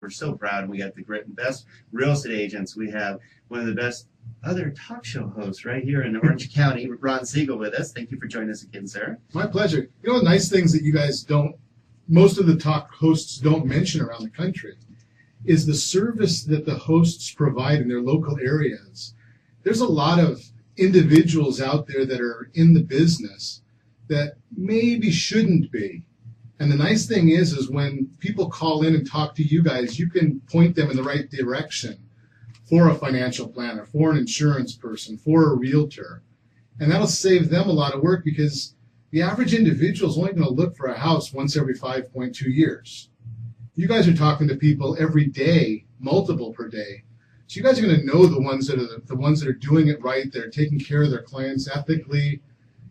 We're so proud. We got the best real estate agents. We have one of the best other talk show hosts right here in Orange County, Ron Siegel, with us. Thank you for joining us again, sir. My pleasure. You know, the nice things that you guys don't, most of the talk hosts don't mention around the country is the service that the hosts provide in their local areas. There's a lot of individuals out there that are in the business that maybe shouldn't be. And the nice thing is when people call in and talk to you guys, you can point them in the right direction for a financial planner, for an insurance person, for a realtor. And that'll save them a lot of work because the average individual is only going to look for a house once every 5.2 years. You guys are talking to people every day, multiple per day. So you guys are going to know the ones that are doing it right, that are taking care of their clients ethically,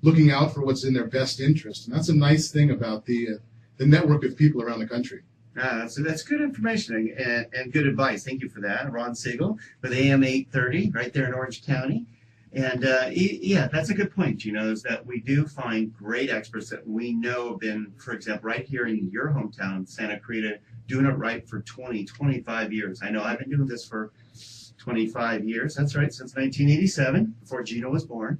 looking out for what's in their best interest. And that's a nice thing about the network of people around the country. So that's good information and good advice. Thank you for that. Ron Siegel with AM 830 right there in Orange County. And yeah, that's a good point, Gino, is that we do find great experts that we know have been, for example, right here in your hometown, Santa Cruz, doing it right for 20, 25 years. I know I've been doing this for 25 years. That's right, since 1987, before Gino was born.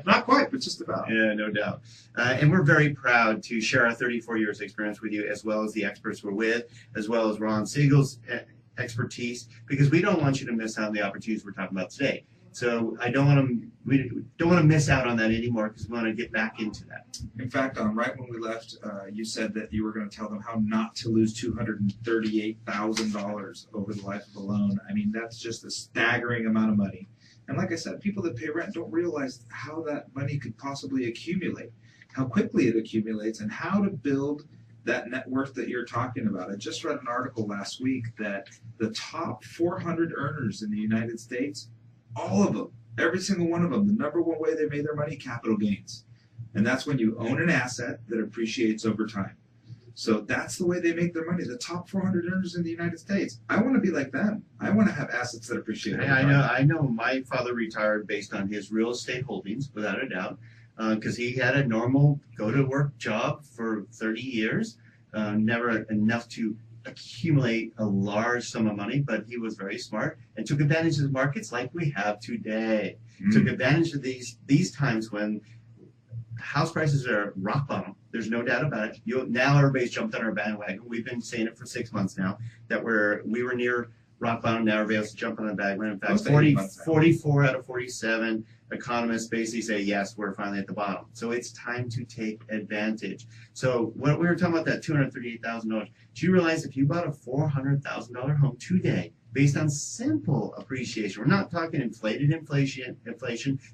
Not quite, but just about. Yeah, no doubt. And we're very proud to share our 34 years experience with you, as well as the experts we're with, as well as Ron Siegel's expertise, because we don't want you to miss out on the opportunities we're talking about today. So we don't want to miss out on that anymore because we want to get back into that. In fact, right when we left, you said that you were going to tell them how not to lose $238,000 over the life of a loan. I mean, that's just a staggering amount of money. And like I said, people that pay rent don't realize how that money could possibly accumulate, how quickly it accumulates, and how to build that net worth that you're talking about. I just read an article last week that the top 400 earners in the United States, all of them, every single one of them, the number one way they made their money, capital gains. And that's when you own an asset that appreciates over time. So that's the way they make their money. The top 400 earners in the United States. I want to be like them. I want to have assets that appreciate over time. I know. My father retired based on his real estate holdings, without a doubt, because he had a normal go-to-work job for 30 years, never enough to accumulate a large sum of money, but he was very smart and took advantage of the markets like we have today. Took advantage of these times when house prices are rock bottom. There's no doubt about it. Now everybody's jumped on our bandwagon. We've been saying it for 6 months now that we were near rock bottom. Now everybody else is jumping on the bandwagon. In fact, 44 out of 47 economists basically say, yes, we're finally at the bottom. So it's time to take advantage. So when we were talking about that $238,000, do you realize if you bought a $400,000 home today based on simple appreciation, we're not talking inflated inflation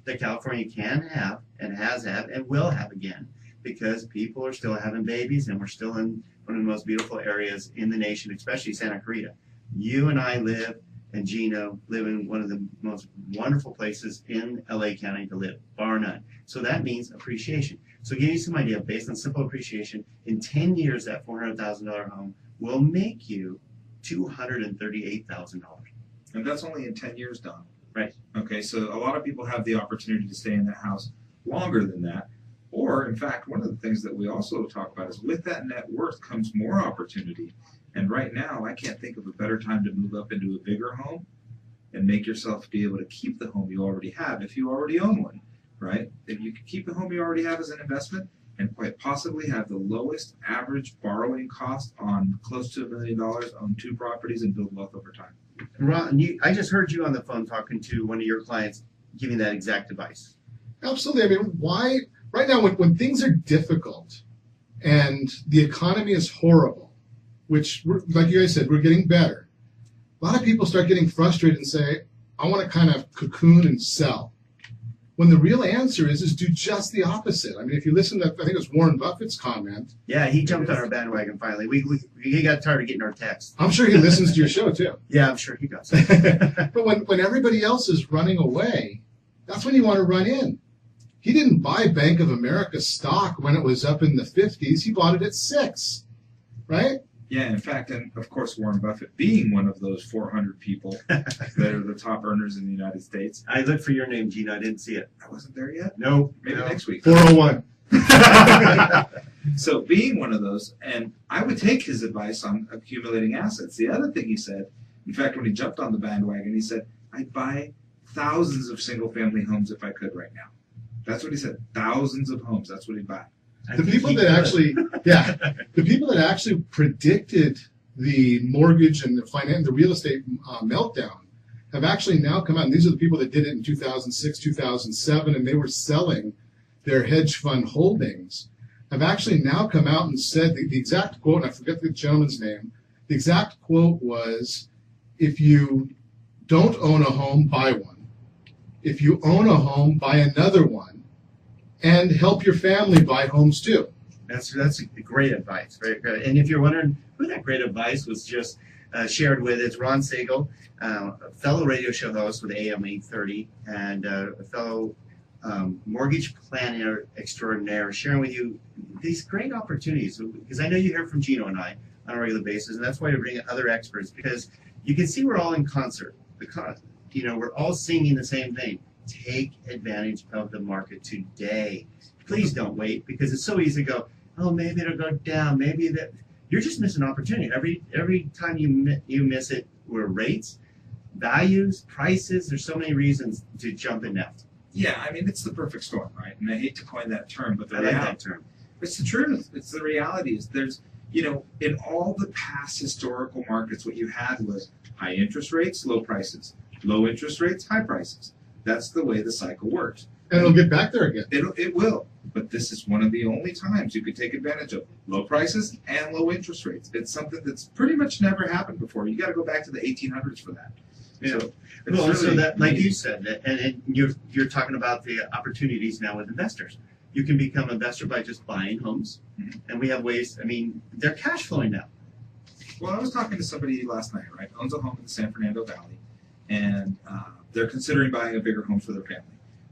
that California can have and has had and will have again, because people are still having babies and we're still in one of the most beautiful areas in the nation, especially Santa Cruz. You and I live, and Gino live in one of the most wonderful places in LA County to live, bar none. So that means appreciation. So give you some idea, based on simple appreciation, in 10 years, that $400,000 home will make you $238,000. And that's only in 10 years, Don. Right. Okay, so a lot of people have the opportunity to stay in that house longer than that. Or, in fact, one of the things that we also talk about is with that net worth comes more opportunity. And right now, I can't think of a better time to move up into a bigger home and make yourself be able to keep the home you already have if you already own one, right? If you can keep the home you already have as an investment and quite possibly have the lowest average borrowing cost on close to $1 million, own 2 properties, and build wealth over time. Ron, I just heard you on the phone talking to one of your clients giving that exact advice. Absolutely. I mean, why? Right now, when things are difficult and the economy is horrible, which, like you guys said, we're getting better, a lot of people start getting frustrated and say, I want to kind of cocoon and sell. When the real answer is do just the opposite. I mean, if you listen to, I think it was Warren Buffett's comment. Yeah, he jumped on our bandwagon finally. He got tired of getting our texts. I'm sure he listens to your show, too. Yeah, I'm sure he does. But when everybody else is running away, that's when you want to run in. He didn't buy Bank of America stock when it was up in the 50s. He bought it at 6, right? Yeah, in fact, and of course, Warren Buffett being one of those 400 people that are the top earners in the United States. I looked for your name, Gino. I didn't see it. I wasn't there yet? No. Maybe next week. 401. So being one of those, and I would take his advice on accumulating assets. The other thing he said, in fact, when he jumped on the bandwagon, he said, I'd buy thousands of single-family homes if I could right now. That's what he said. Thousands of homes. That's what he'd buy. The people that actually predicted the mortgage and the real estate meltdown have actually now come out. And these are the people that did it in 2006, 2007, and they were selling their hedge fund holdings, have actually now come out and said the exact quote, and I forget the gentleman's name, the exact quote was, if you don't own a home, buy one. If you own a home, buy another one, and help your family buy homes too. That's great advice. Very good. And if you're wondering who that great advice was just shared with, it's Ron Siegel, a fellow radio show host with AM 830 and a fellow mortgage planner extraordinaire, sharing with you these great opportunities. Because I know you hear from Gino and I on a regular basis, and that's why we bring in other experts, because you can see we're all in concert. We're all singing the same thing. Take advantage of the market today. Please don't wait, because it's so easy to go, oh, maybe it'll go down. Maybe that. You're just missing opportunity. Every time you miss it, where rates, values, prices, there's so many reasons to jump in now. Yeah, I mean, it's the perfect storm, right? And I hate to coin that term, but I like that term. It's the truth. It's the reality. There's, in all the past historical markets, what you had was high interest rates, low prices. Low interest rates, high prices. That's the way the cycle works. And it'll get back there again. It will. But this is one of the only times you could take advantage of low prices and low interest rates. It's something that's pretty much never happened before. You got to go back to the 1800s for that. Yeah. So, So that, like you said, and you're talking about the opportunities now with investors. You can become an investor by just buying homes, and we have ways. I mean, they're cash flowing now. Well, I was talking to somebody last night, right? Owns a home in the San Fernando Valley, and they're considering buying a bigger home for their family.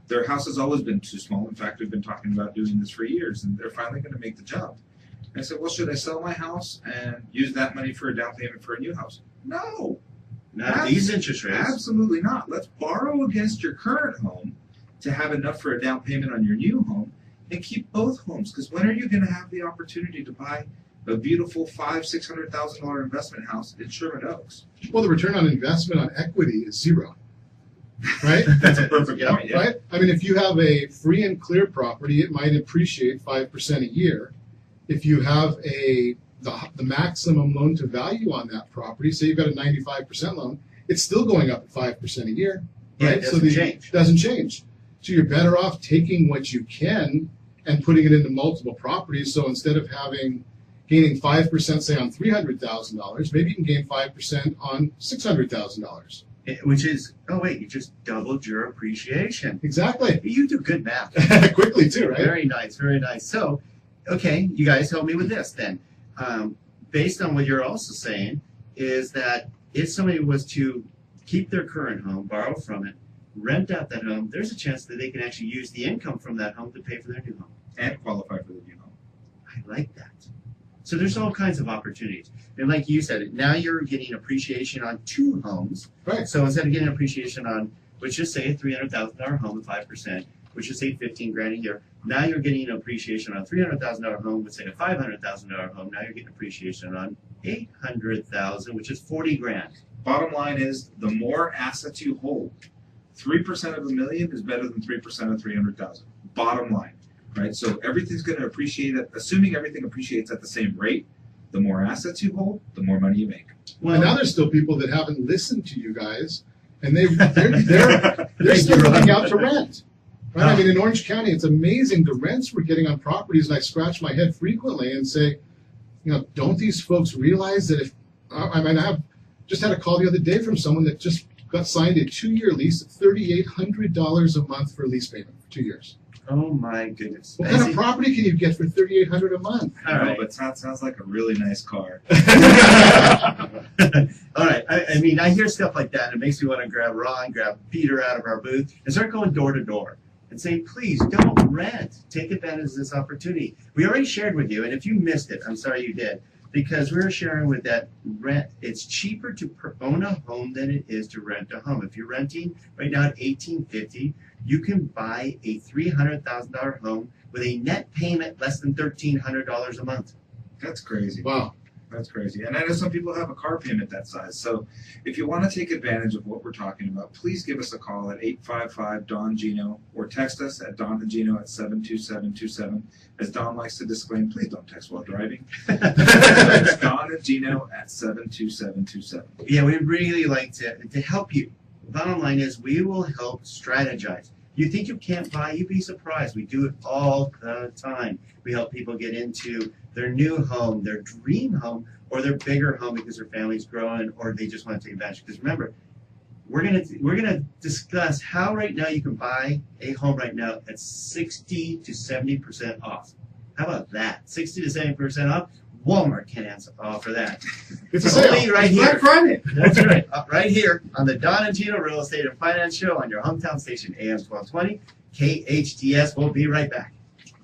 Their house has always been too small. In fact, we've been talking about doing this for years, and they're finally going to make the jump. And I said, well, should I sell my house and use that money for a down payment for a new house? No. Not at these interest rates. Absolutely not. Let's borrow against your current home to have enough for a down payment on your new home and keep both homes. Because when are you going to have the opportunity to buy a beautiful $500,000-$600,000 investment house in Sherman Oaks? Well, the return on investment on equity is zero. Right? That's a perfect point. Yeah. Right? I mean, if you have a free and clear property, it might appreciate 5% a year. If you have the maximum loan to value on that property, say you've got a 95% loan, it's still going up at 5% a year. Right? Yeah, it doesn't change. So you're better off taking what you can and putting it into multiple properties. So instead of gaining 5%, say, on $300,000, maybe you can gain 5% on $600,000. Which is, you just doubled your appreciation. Exactly. You do good math. Quickly, too, right? Very nice, very nice. So, okay, you guys help me with this then. Based on what you're also saying, is that if somebody was to keep their current home, borrow from it, rent out that home, there's a chance that they can actually use the income from that home to pay for their new home. And qualify for the new home. I like that. So there's all kinds of opportunities. And like you said, now you're getting appreciation on two homes. Right. So instead of getting appreciation on, let's just say a $300,000 home at 5%, which is say $15,000 a year, now you're getting appreciation on a $300,000 home, let's say a $500,000 home. Now you're getting appreciation on $800,000, which is $40,000. Bottom line is, the more assets you hold, 3% of $1 million is better than 3% of 300,000. Bottom line. Right, so everything's going to appreciate it. Assuming everything appreciates at the same rate, the more assets you hold, the more money you make. Well, now there's still people that haven't listened to you guys, and they're still looking out to rent. Right? I mean, in Orange County, it's amazing the rents we're getting on properties, and I scratch my head frequently and say, don't these folks realize that if I just had a call the other day from someone that just got signed a 2-year lease at $3,800 a month for a lease payment for 2 years. Oh my goodness! What kind of property can you get for $3,800 a month? All right, but that sounds like a really nice car. All right, I mean, I hear stuff like that, and it makes me want to grab Ron, grab Peter out of our booth, and start going door to door and saying, please don't rent. Take advantage of this opportunity. We already shared with you, and if you missed it, I'm sorry you did, because we were sharing with that rent. It's cheaper to own a home than it is to rent a home. If you're renting right now at $1,850, you can buy a $300,000 home with a net payment less than $1,300 a month. That's crazy. Wow. That's crazy. And I know some people have a car payment that size. So if you want to take advantage of what we're talking about, please give us a call at 855-DON-GINO or text us at Don and Gino at 72727. As Don likes to disclaim, please don't text while driving. It's Don and Gino at 72727. Yeah, we'd really like to help you. The bottom line is we will help strategize. You think you can't buy, you'd be surprised. We do it all the time. We help people get into their new home, their dream home, or their bigger home because their family's growing or they just want to take advantage. Because remember, we're gonna discuss how right now you can buy a home right now at 60 to 70% off. How about that? 60 to 70% off. Walmart can't offer that. It's a sale. Only right It's here. Black Friday. That's right. Right here on the Don and Gino Real Estate and Finance Show on your hometown station AM 1220 KHTS. We'll be right back.